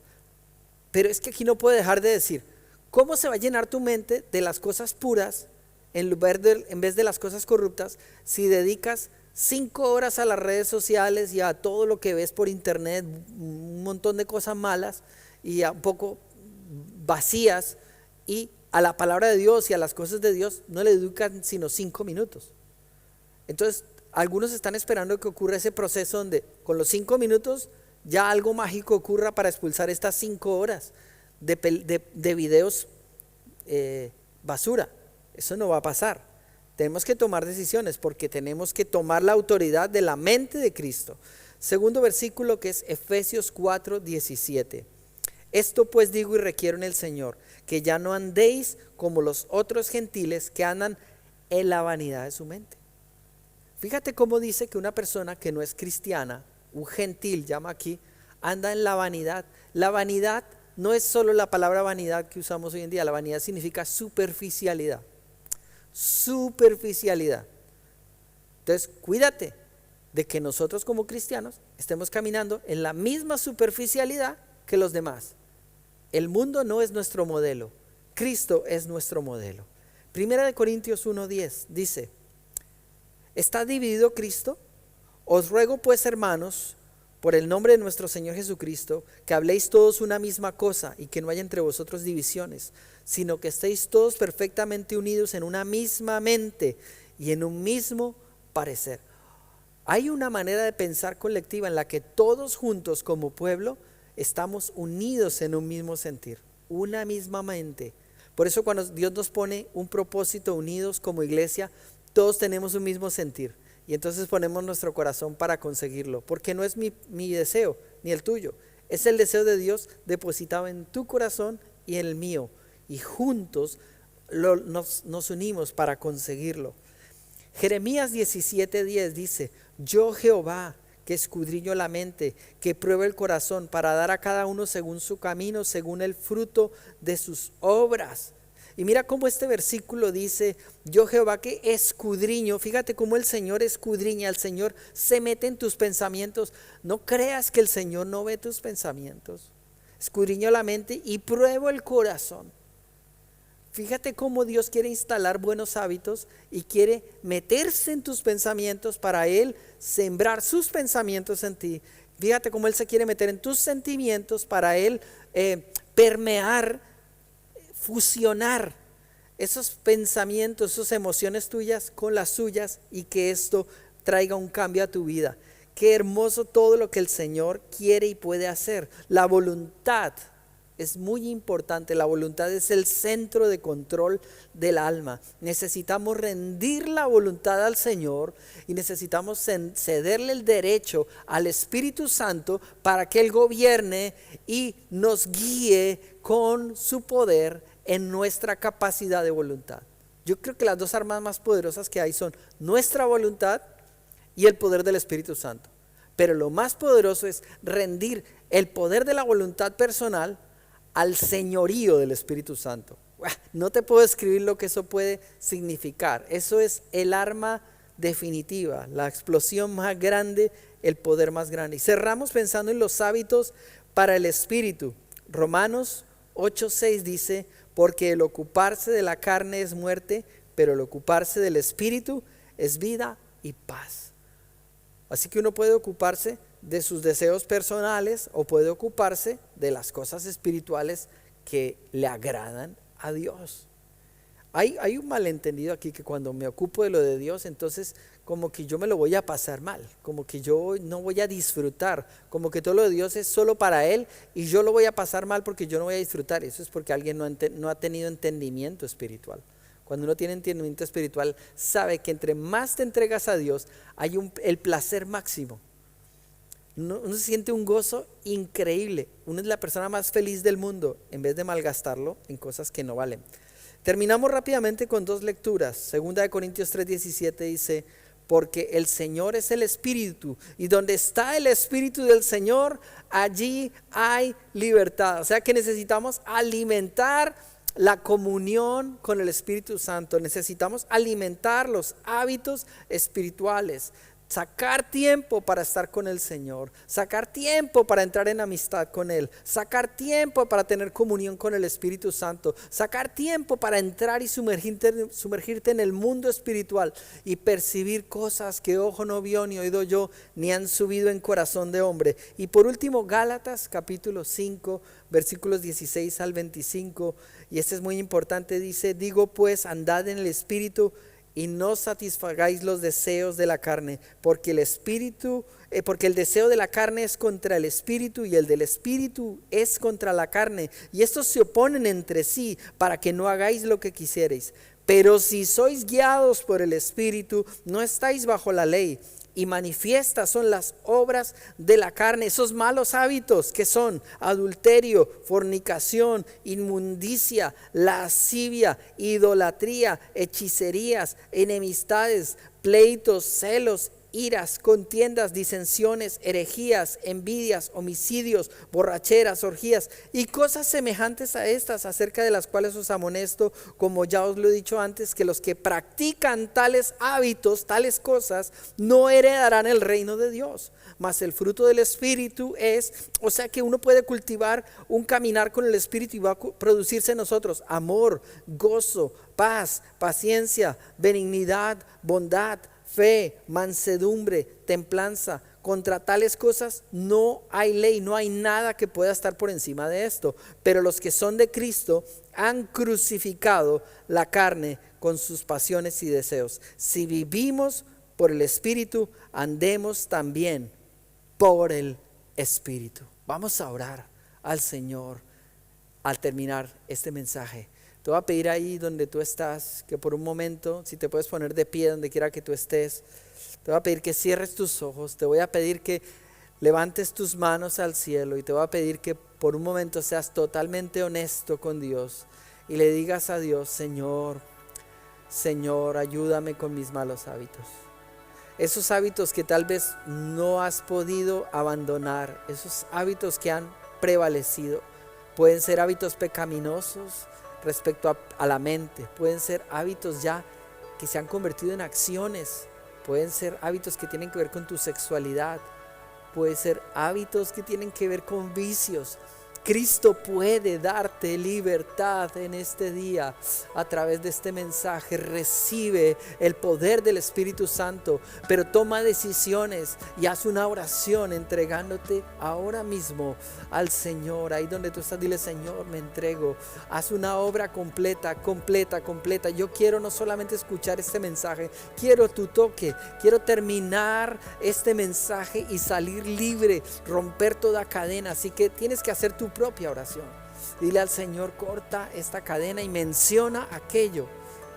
Pero es que aquí no puedo dejar de decir, ¿cómo se va a llenar tu mente de las cosas puras en vez de las cosas corruptas si dedicas 5 horas a las redes sociales y a todo lo que ves por internet, un montón de cosas malas y un poco vacías, y a la palabra de Dios y a las cosas de Dios no le dedican sino 5 minutos? Entonces algunos están esperando que ocurra ese proceso donde con los 5 minutos ya algo mágico ocurra para expulsar estas 5 horas de videos basura. Eso no va a pasar. Tenemos que tomar decisiones porque tenemos que tomar la autoridad de la mente de Cristo. Segundo versículo, que es Efesios 4:17. Esto pues digo y requiero en el Señor, que ya no andéis como los otros gentiles que andan en la vanidad de su mente. Fíjate cómo dice que una persona que no es cristiana, un gentil llama aquí, anda en la vanidad. La vanidad no es solo la palabra vanidad que usamos hoy en día. La vanidad significa superficialidad. Superficialidad. Entonces cuídate de que nosotros como cristianos estemos caminando en la misma superficialidad que los demás. El mundo no es nuestro modelo, Cristo es nuestro modelo. Primera de Corintios 1:10 dice, ¿está dividido Cristo? Os ruego pues, hermanos, por el nombre de nuestro Señor Jesucristo, que habléis todos una misma cosa y que no haya entre vosotros divisiones, sino que estéis todos perfectamente unidos en una misma mente y en un mismo parecer. Hay una manera de pensar colectiva en la que todos juntos como pueblo estamos unidos en un mismo sentir, una misma mente. Por eso cuando Dios nos pone un propósito unidos como iglesia, todos tenemos un mismo sentir. Y entonces ponemos nuestro corazón para conseguirlo, porque no es mi deseo ni el tuyo, es el deseo de Dios depositado en tu corazón y en el mío, y juntos nos unimos para conseguirlo. Jeremías 17:10 dice, yo Jehová, que escudriño la mente, que pruebo el corazón, para dar a cada uno según su camino, según el fruto de sus obras. Y mira cómo este versículo dice, yo Jehová que escudriño. Fíjate cómo el Señor escudriña, el Señor se mete en tus pensamientos. No creas que el Señor no ve tus pensamientos. Escudriño la mente y pruebo el corazón. Fíjate cómo Dios quiere instalar buenos hábitos y quiere meterse en tus pensamientos para Él sembrar sus pensamientos en ti. Fíjate cómo Él se quiere meter en tus sentimientos para Él permear, fusionar esos pensamientos, esas emociones tuyas con las suyas, y que esto traiga un cambio a tu vida. Qué hermoso todo lo que el Señor quiere y puede hacer. La voluntad es muy importante. La voluntad es el centro de control del alma. Necesitamos rendir la voluntad al Señor y necesitamos cederle el derecho al Espíritu Santo para que Él gobierne y nos guíe con su poder en nuestra capacidad de voluntad. Yo creo que las dos armas más poderosas que hay son nuestra voluntad y el poder del Espíritu Santo. Pero lo más poderoso es rendir el poder de la voluntad personal al señorío del Espíritu Santo. No te puedo describir lo que eso puede significar. Eso es el arma definitiva, la explosión más grande, el poder más grande. Y cerramos pensando en los hábitos para el espíritu. Romanos 8:6 dice, porque el ocuparse de la carne es muerte, pero el ocuparse del espíritu es vida y paz. Así que uno puede ocuparse de sus deseos personales o puede ocuparse de las cosas espirituales que le agradan a Dios. Hay un malentendido aquí, que cuando me ocupo de lo de Dios, entonces como que yo me lo voy a pasar mal, como que yo no voy a disfrutar, como que todo lo de Dios es solo para Él y yo lo voy a pasar mal porque yo no voy a disfrutar. Eso es porque alguien no ha tenido entendimiento espiritual. cuando uno tiene entendimiento espiritual, sabe que entre más te entregas a Dios, hay el placer máximo. Uno se siente un gozo increíble. Uno es la persona más feliz del mundo en vez de malgastarlo en cosas que no valen. Terminamos rápidamente con 2 lecturas. Segunda de Corintios 3:17 dice: porque el Señor es el Espíritu, y donde está el Espíritu del Señor, allí hay libertad. O sea que necesitamos alimentar la comunión con el Espíritu Santo. Necesitamos alimentar los hábitos espirituales. Sacar tiempo para estar con el Señor, sacar tiempo para entrar en amistad con Él, sacar tiempo para tener comunión con el Espíritu Santo, sacar tiempo para entrar y sumergirte en el mundo espiritual y percibir cosas que ojo no vio, ni oído yo, ni han subido en corazón de hombre. Y por último, Gálatas capítulo 5, versículos 16 al 25, y este es muy importante, dice: digo pues, andad en el Espíritu, y no satisfagáis los deseos de la carne, porque el deseo de la carne es contra el Espíritu, y el del Espíritu es contra la carne, y estos se oponen entre sí, para que no hagáis lo que quisierais. Pero si sois guiados por el Espíritu, no estáis bajo la ley. Y manifiestas son las obras de la carne, esos malos hábitos que son adulterio, fornicación, inmundicia, lascivia, idolatría, hechicerías, enemistades, pleitos, celos, iras, contiendas, disensiones, herejías, envidias, homicidios, borracheras, orgías y cosas semejantes a estas, acerca de las cuales os amonesto, como ya os lo he dicho antes, que los que practican tales hábitos, tales cosas, no heredarán el reino de Dios. Mas el fruto del Espíritu es, o sea que uno puede cultivar un caminar con el Espíritu y va a producirse en nosotros amor, gozo, paz, paciencia, benignidad, bondad, fe, mansedumbre, templanza. Contra tales cosas no hay ley, no hay nada que pueda estar por encima de esto. Pero los que son de Cristo han crucificado la carne con sus pasiones y deseos. Si vivimos por el Espíritu, andemos también por el Espíritu. Vamos a orar al Señor al terminar este mensaje. Te voy a pedir ahí donde tú estás, que por un momento, si te puedes poner de pie donde quiera que tú estés, te voy a pedir que cierres tus ojos, te voy a pedir que levantes tus manos al cielo y te voy a pedir que por un momento seas totalmente honesto con Dios y le digas a Dios: Señor, ayúdame con mis malos hábitos. Esos hábitos que tal vez no has podido abandonar, esos hábitos que han prevalecido, pueden ser hábitos pecaminosos respecto a la mente, pueden ser hábitos ya que se han convertido en acciones, pueden ser hábitos que tienen que ver con tu sexualidad, pueden ser hábitos que tienen que ver con vicios. Cristo puede darte libertad en este día a través de este mensaje. Recibe el poder del Espíritu Santo, pero toma decisiones y haz una oración entregándote ahora mismo al Señor. Ahí donde tú estás, dile: Señor, me entrego. Haz una obra completa. Yo quiero no solamente escuchar este mensaje, quiero tu toque, quiero terminar este mensaje y salir libre, romper toda cadena. Así que tienes que hacer tu propia oración. Dile al Señor: corta esta cadena y menciona aquello.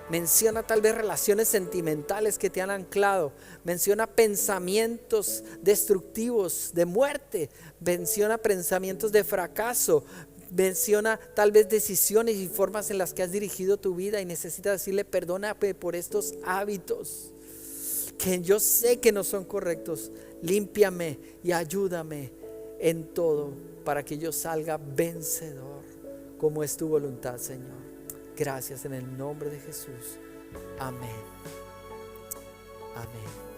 Menciona tal vez relaciones sentimentales que te han anclado. Menciona pensamientos destructivos de muerte. Menciona pensamientos de fracaso. Menciona tal vez decisiones y formas en las que has dirigido tu vida y necesitas decirle: perdóname por estos hábitos que yo sé que no son correctos. Límpiame y ayúdame en todo para que yo salga vencedor, como es tu voluntad, Señor. Gracias en el nombre de Jesús. Amén. Amén.